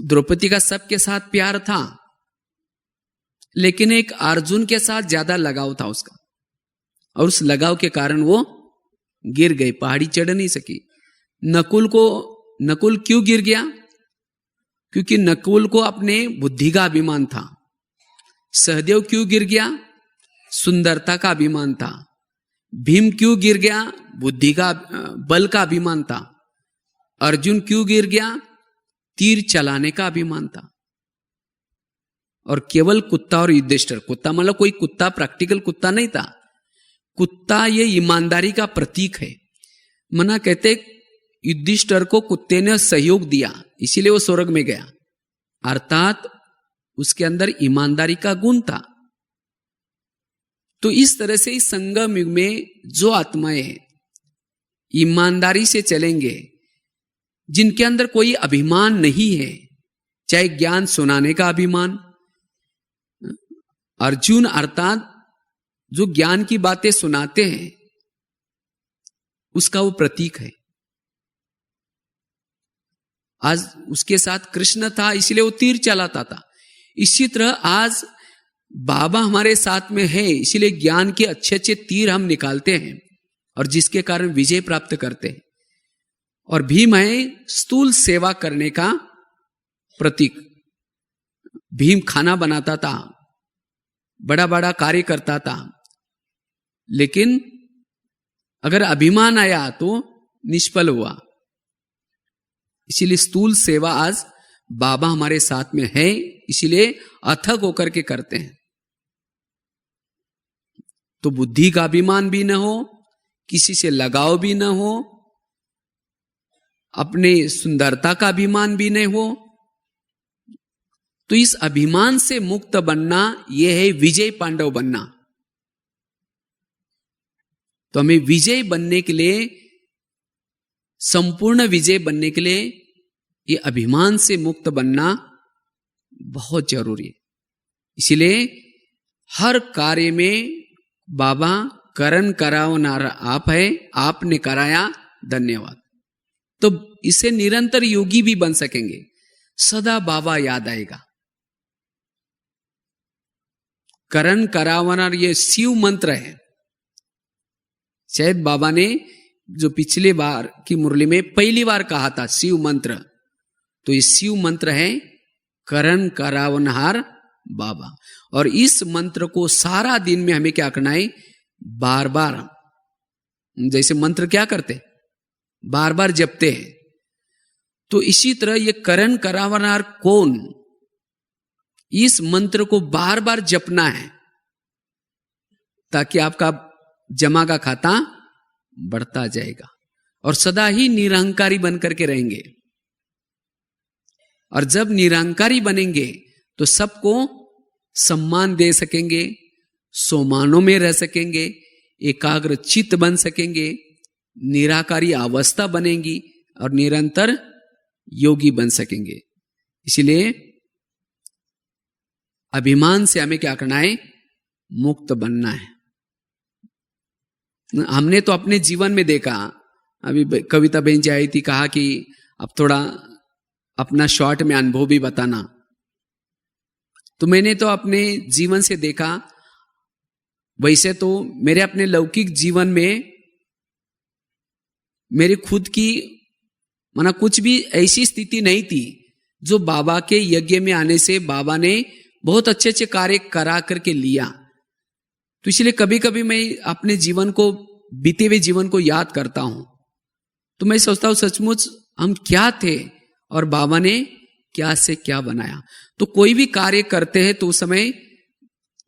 Speaker 1: द्रौपदी का सबके साथ प्यार था, लेकिन एक अर्जुन के साथ ज्यादा लगाव था उसका, और उस लगाव के कारण वो गिर गई, पहाड़ी चढ़ नहीं सकी। नकुल क्यों गिर गया? क्योंकि नकुल को अपने बुद्धि का अभिमान था। सहदेव क्यों गिर गया? सुंदरता का अभिमान था। भीम क्यों गिर गया? बुद्धि का, बल का अभिमान था। अर्जुन क्यों गिर गया? तीर चलाने का अभिमान था। और केवल कुत्ता और युधिष्ठिर, कुत्ता मतलब कोई कुत्ता प्रैक्टिकल कुत्ता नहीं था, कुत्ता ये ईमानदारी का प्रतीक है। मना कहते युधिष्ठिर को कुत्ते ने सहयोग दिया, इसीलिए वो स्वर्ग में गया, अर्थात उसके अंदर ईमानदारी का गुण था। तो इस तरह से इस संगम युग में जो आत्माएं ईमानदारी से चलेंगे, जिनके अंदर कोई अभिमान नहीं है, चाहे ज्ञान सुनाने का अभिमान, अर्जुन अर्थात जो ज्ञान की बातें सुनाते हैं उसका वो प्रतीक है। आज उसके साथ कृष्ण था, इसलिए वो तीर चलाता था। इसी तरह आज बाबा हमारे साथ में है, इसलिए ज्ञान के अच्छे अच्छे तीर हम निकालते हैं और जिसके कारण विजय प्राप्त करते हैं। और भीम है स्थूल सेवा करने का प्रतीक। भीम खाना बनाता था, बड़ा बड़ा कार्य करता था, लेकिन अगर अभिमान आया तो निष्फल हुआ। इसीलिए स्थूल सेवा आज बाबा हमारे साथ में है, इसीलिए अथक होकर के करते हैं। तो बुद्धि का अभिमान भी न हो, किसी से लगाव भी न हो, अपने सुंदरता का अभिमान भी नहीं हो। तो इस अभिमान से मुक्त बनना यह है विजय पांडव बनना। तो हमें विजय बनने के लिए, संपूर्ण विजय बनने के लिए ये अभिमान से मुक्त बनना बहुत जरूरी है। इसीलिए हर कार्य में बाबा करण करावनार आप है, आपने कराया, धन्यवाद। तो इसे निरंतर योगी भी बन सकेंगे, सदा बाबा याद आएगा। करण करावनार ये शिव मंत्र है। शायद बाबा ने जो पिछले बार की मुरली में पहली बार कहा था शिव मंत्र, तो ये शिव मंत्र है करण करावनहार बाबा। और इस मंत्र को सारा दिन में हमें क्या करना है, बार बार, जैसे मंत्र क्या करते, बार बार जपते हैं, तो इसी तरह ये करण करावनहार कौन, इस मंत्र को बार बार जपना है, ताकि आपका जमा का खाता बढ़ता जाएगा और सदा ही निरहंकारी बनकर के रहेंगे। और जब निरहंकारी बनेंगे तो सबको सम्मान दे सकेंगे, सोमानों में रह सकेंगे, एकाग्र चित्त बन सकेंगे, निराकारी अवस्था बनेगी और निरंतर योगी बन सकेंगे। इसलिए अभिमान से हमें क्या करना है, मुक्त बनना है। हमने तो अपने जीवन में देखा, अभी कविता बहन जी आई थी, कहा कि अब थोड़ा अपना शॉर्ट में अनुभव भी बताना। तो मैंने तो अपने जीवन से देखा, वैसे तो मेरे अपने लौकिक जीवन में मेरी खुद की माना कुछ भी ऐसी स्थिति नहीं थी जो बाबा के यज्ञ में आने से बाबा ने बहुत अच्छे अच्छे कार्य करा करके लिया। तो इसलिए कभी कभी मैं अपने जीवन को, बीते हुए जीवन को याद करता हूं, तो मैं सोचता हूं सचमुच हम क्या थे और बाबा ने क्या से क्या बनाया। तो कोई भी कार्य करते हैं तो उस समय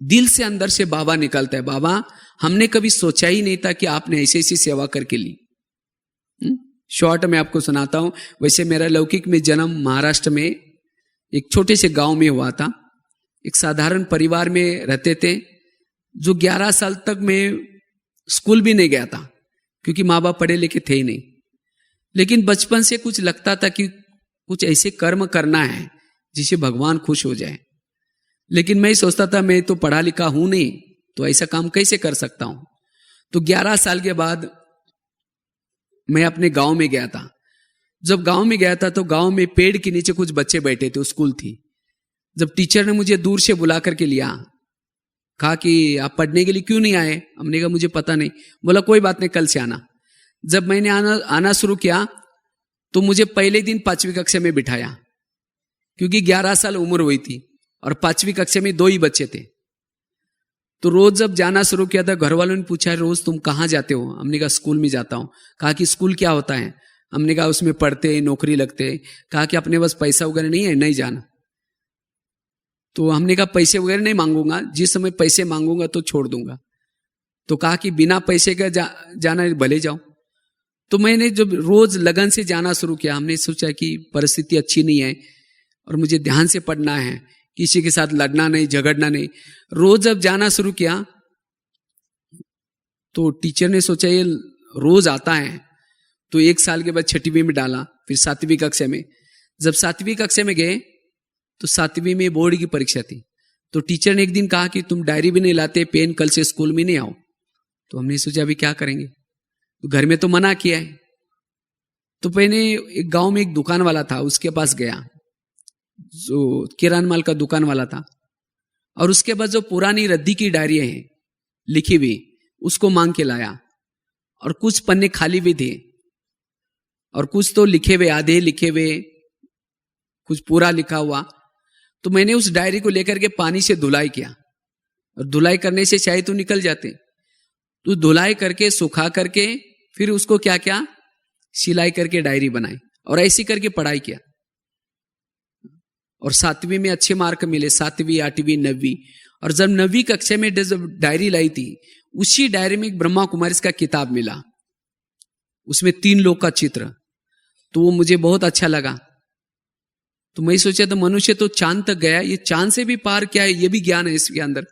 Speaker 1: दिल से, अंदर से बाबा निकलता है, बाबा हमने कभी सोचा ही नहीं था कि आपने ऐसी ऐसी सेवा करके ली। शॉर्ट में आपको सुनाता हूं। वैसे मेरा लौकिक में जन्म महाराष्ट्र में एक छोटे से गांव में हुआ था। एक साधारण परिवार में रहते थे, जो 11 साल तक मैं स्कूल भी नहीं गया था, क्योंकि माँ बाप पढ़े लिखे थे ही नहीं। लेकिन बचपन से कुछ लगता था कि कुछ ऐसे कर्म करना है जिससे भगवान खुश हो जाए। लेकिन मैं सोचता था मैं तो पढ़ा लिखा हूं नहीं, तो ऐसा काम कैसे कर सकता हूं। तो 11 साल के बाद मैं अपने गांव में गया था। जब गांव में गया था तो गांव में पेड़ के नीचे कुछ बच्चे बैठे थे, स्कूल थी। जब टीचर ने मुझे दूर से बुला करके लिया, कहा कि आप पढ़ने के लिए क्यों नहीं आए। हमने कहा मुझे पता नहीं। बोला कोई बात नहीं, कल से आना। जब मैंने आना शुरू किया तो मुझे पहले दिन 5वीं कक्षा में बिठाया, क्योंकि 11 साल उम्र हुई थी और 5वीं कक्षा में 2 ही बच्चे थे। तो रोज जब जाना शुरू किया था, घर वालों ने पूछा रोज तुम कहाँ जाते हो। हमने कहा स्कूल में जाता हूँ। कहा कि स्कूल क्या होता है। हमने कहा उसमें पढ़ते, नौकरी लगते। कहा कि अपने पास पैसा वगैरह नहीं है, नहीं जाना। तो हमने कहा पैसे वगैरह नहीं मांगूंगा, जिस समय पैसे मांगूंगा तो छोड़ दूंगा। तो कहा कि बिना पैसे का जाना भले जाओ। तो मैंने जब रोज लगन से जाना शुरू किया, हमने सोचा कि परिस्थिति अच्छी नहीं है और मुझे ध्यान से पढ़ना है, किसी के साथ लड़ना नहीं, झगड़ना नहीं। रोज जब जाना शुरू किया तो टीचर ने सोचा ये रोज आता है, तो 1 साल के बाद 6वीं में डाला, फिर 7वीं कक्षा में। जब 7वीं कक्षा में गए तो 7वीं में बोर्ड की परीक्षा थी। तो टीचर ने एक दिन कहा कि तुम डायरी भी नहीं लाते, पेन, कल से स्कूल में नहीं आओ। तो हमने सोचा अभी क्या करेंगे, तो घर में तो मना किया है। तो पहले एक गांव में एक दुकान वाला था, उसके पास गया, जो किराना माल का दुकान वाला था। और उसके बाद जो पुरानी रद्दी की डायरियां हैं लिखी हुई, उसको मांग के लाया और कुछ पन्ने खाली भी थे। और कुछ तो लिखे हुए, आधे लिखे हुए, कुछ पूरा लिखा हुआ। तो मैंने उस डायरी को लेकर के पानी से धुलाई किया, और धुलाई करने से शायद तो निकल जाते, तो धुलाई करके सुखा करके फिर उसको क्या क्या सिलाई करके डायरी बनाई, और ऐसी करके पढ़ाई किया। और 7वीं में अच्छे मार्क मिले, 7वीं 8वीं 9वीं। और जब 9वीं कक्षा में जब डायरी लाई थी, उसी डायरी में एक ब्रह्मा कुमारी का किताब मिला, उसमें 3 लोग का चित्र। तो वो मुझे बहुत अच्छा लगा। तो मैं सोचा तो मनुष्य तो चांद तक गया, ये चांद से भी पार क्या है, ये भी ज्ञान है इसके अंदर।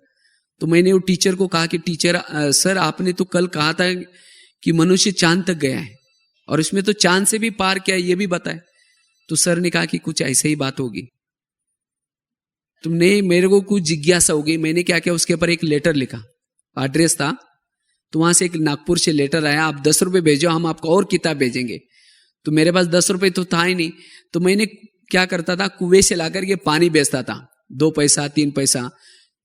Speaker 1: तो मैंने वो टीचर को कहा कि टीचर सर आपने तो कल कहा था कि मनुष्य चांद तक गया है, और इसमें तो चांद से भी पार क्या है ये भी बताए। तो सर ने कहा कि कुछ ऐसे ही बात होगी। तुमने मेरे को कुछ जिज्ञासा हो गई, मैंने क्या किया, उसके ऊपर एक लेटर लिखा, एड्रेस था। तो वहां से एक नागपुर से लेटर आया, आप 10 रुपए भेजो, हम आपको और किताब भेजेंगे। तो मेरे पास 10 रुपए तो था ही नहीं। तो मैंने क्या करता था, कुएं से लाकर के पानी बेचता था, 2 पैसा 3 पैसा।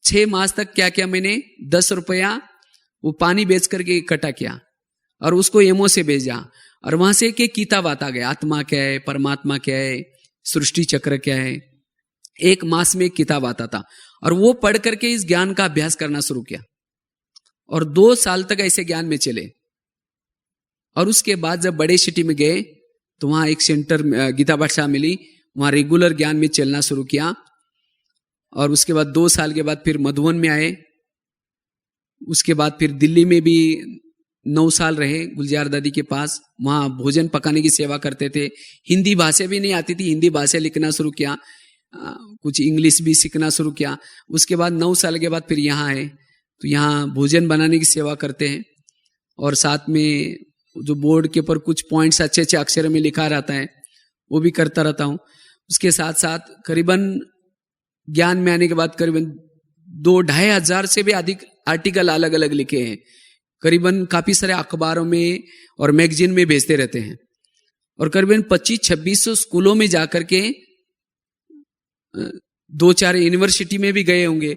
Speaker 1: 6 मास तक क्या किया मैंने, 10 रुपया वो पानी बेच करके इकट्ठा किया, और उसको एमओ से भेजा। और वहां से एक किताब आता गया, आत्मा क्या है, परमात्मा क्या है, सृष्टि चक्र क्या है। 1 मास में एक किताब आता था, और वो पढ़ करके इस ज्ञान का अभ्यास करना शुरू किया, और 2 साल तक ऐसे ज्ञान में चले। और उसके बाद जब बड़े सिटी में गए, तो वहां एक सेंटर गीता भाषा मिली, वहां रेगुलर ज्ञान में चलना शुरू किया। और उसके बाद 2 साल के बाद फिर मधुबन में आए। उसके बाद फिर दिल्ली में भी 9 साल रहे, गुलजार दादी के पास। वहां भोजन पकाने की सेवा करते थे। हिंदी भाषा भी नहीं आती थी, हिंदी भाषा लिखना शुरू किया, कुछ इंग्लिश भी सीखना शुरू किया। उसके बाद 9 साल के बाद फिर यहाँ आए, तो यहाँ भोजन बनाने की सेवा करते हैं, और साथ में जो बोर्ड के ऊपर कुछ पॉइंट्स अच्छे अच्छे अक्षर में लिखा रहता है वो भी करता रहता हूँ। उसके साथ साथ करीबन ज्ञान में आने के बाद करीबन 2-2.5 हजार से भी अधिक आर्टिकल अलग अलग लिखे हैं। करीबन काफी सारे अखबारों में और मैगजीन में भेजते रहते हैं, और करीबन 2500-2600 स्कूलों में जाकर के 2-4 यूनिवर्सिटी में भी गए होंगे,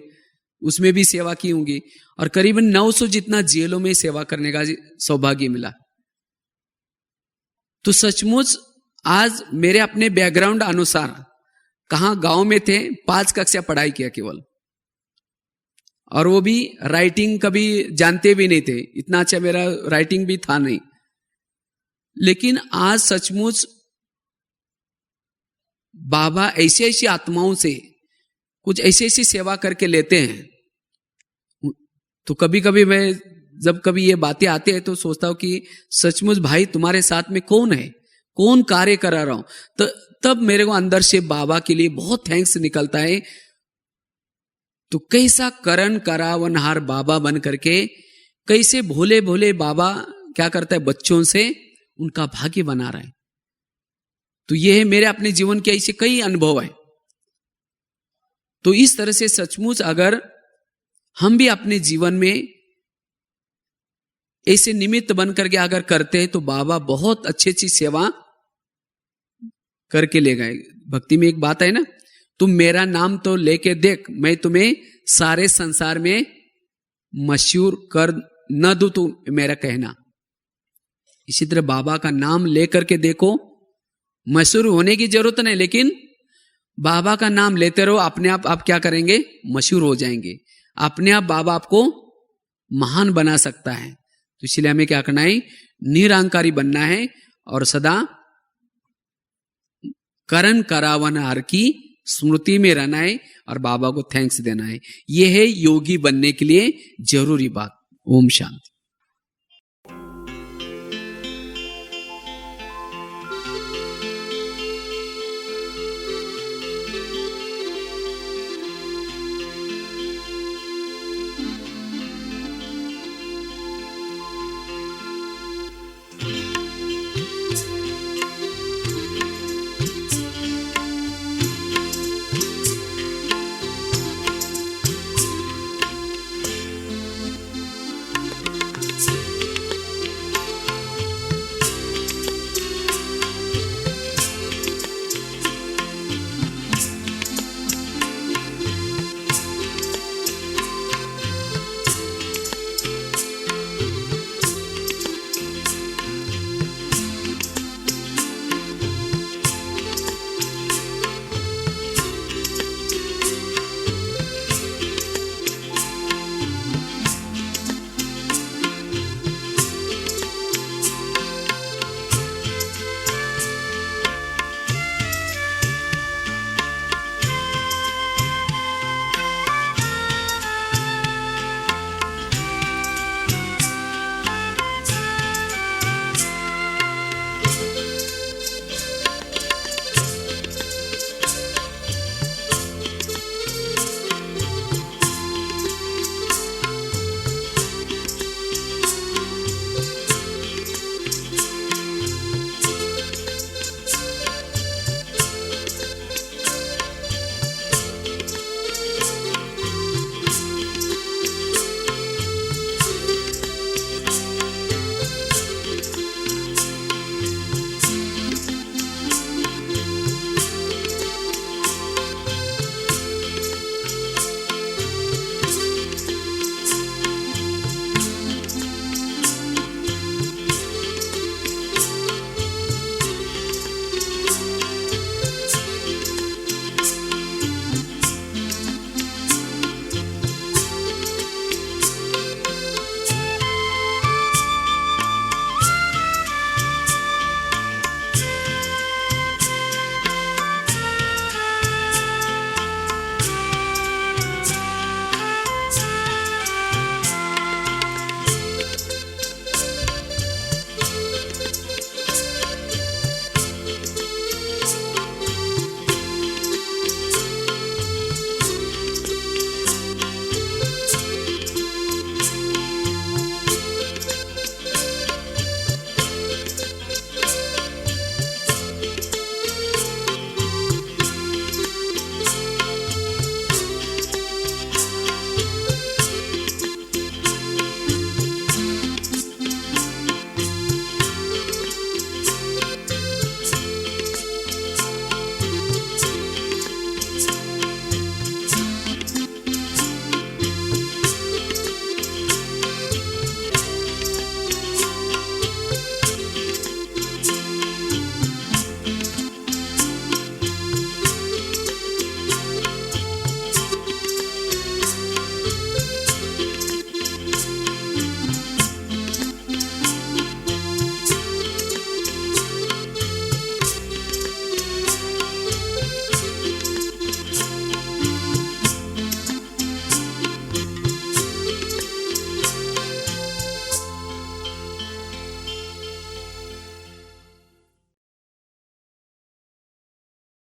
Speaker 1: उसमें भी सेवा की होंगी, और करीबन 900 जितना जेलों में सेवा करने का सौभाग्य मिला। तो सचमुच आज मेरे अपने बैकग्राउंड अनुसार, कहां गांव में थे, 5 कक्षा पढ़ाई किया केवल, और वो भी राइटिंग कभी जानते भी नहीं थे, इतना अच्छा मेरा राइटिंग भी था नहीं। लेकिन आज सचमुच बाबा ऐसी ऐसी आत्माओं से कुछ ऐसी ऐसी सेवा करके लेते हैं। तो कभी कभी मैं जब कभी ये बातें आती है तो सोचता हूं कि सचमुच भाई तुम्हारे साथ में कौन है, कौन कार्य करा रहा हूं। तो तब मेरे को अंदर से बाबा के लिए बहुत थैंक्स निकलता है। तो कैसा करण करावनहार बाबा बन करके, कैसे भोले भोले बाबा क्या करता है, बच्चों से उनका भाग्य बना रहा है। तो ये है मेरे अपने जीवन के ऐसे कई अनुभव है। तो इस तरह से सचमुच अगर हम भी अपने जीवन में ऐसे निमित्त बन करके अगर करते हैं तो बाबा बहुत अच्छी अच्छी सेवा करके ले गए। भक्ति में एक बात है ना, तुम मेरा नाम तो लेके देख, मैं तुम्हें सारे संसार में मशहूर कर न दूं, तू मेरा कहना। इसी तरह बाबा का नाम लेकर के देखो, मशहूर होने की जरूरत नहीं, लेकिन बाबा का नाम लेते रहो, अपने आप क्या करेंगे, मशहूर हो जाएंगे। अपने आप बाबा आपको महान बना सकता है। तो इसलिए हमें क्या करना है, निरंकारी बनना है, और सदा करण करावनहार की स्मृति में रहना है, और बाबा को थैंक्स देना है। यह है योगी बनने के लिए जरूरी बात। ओम शांति।